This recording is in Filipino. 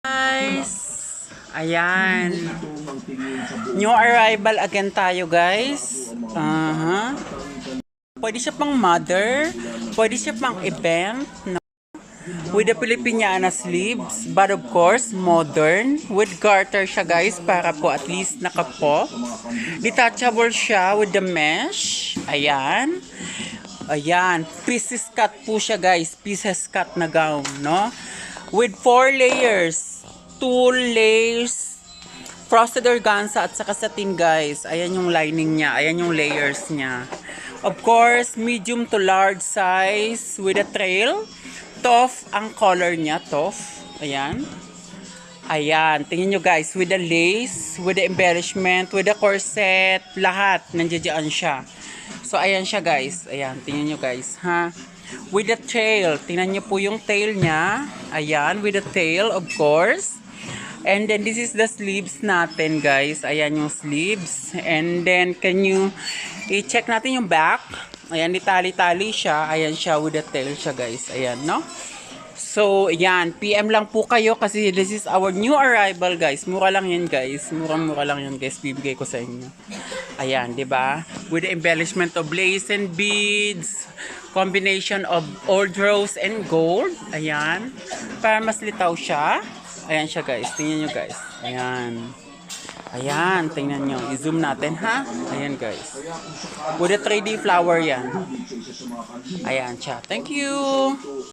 Guys, ayan. New arrival again tayo, guys. Pwede siya pang mother, pwede siya pang event, no? With the Filipiniana sleeves, but of course, modern. With garter siya, guys, para po at least nakapo. Detachable siya with the mesh. Ayan. Ayan. Pieces cut po siya, guys. Pieces cut na gown, no? With 4 layers. 2 layers. Frosted organza at saka satin, guys. Ayan yung lining niya. Ayan yung layers niya. Of course, medium to large size with a trail. Tough ang color niya, tough. Ayan. Ayan, tingnan nyo guys, with the lace, with the embellishment, with the corset, lahat, nandiyan siya. So, ayan siya guys. Ayan, tingnan nyo guys, ha. With the tail, tingnan nyo po yung tail niya. Ayan, with the tail, of course. And then, this is the sleeves natin guys. Ayan yung sleeves. And then, can you i-check natin yung back? Ayan, ditali-tali siya. Ayan siya with the tail siya guys. Ayan, no? So, ayan. PM lang po kayo kasi this is our new arrival guys. Mura lang yan guys. Murang-mura lang yan guys. Bibigay ko sa inyo. Ayan, di ba? With the embellishment of lace and beads. Combination of old rose and gold. Ayan. Para mas litaw siya. Ayan siya guys. Tingnan nyo guys. Ayan. Ayan, tingnan nyo. I-zoom natin, ha? Ayan, guys. With a 3D flower yan. Ayan siya. Thank you!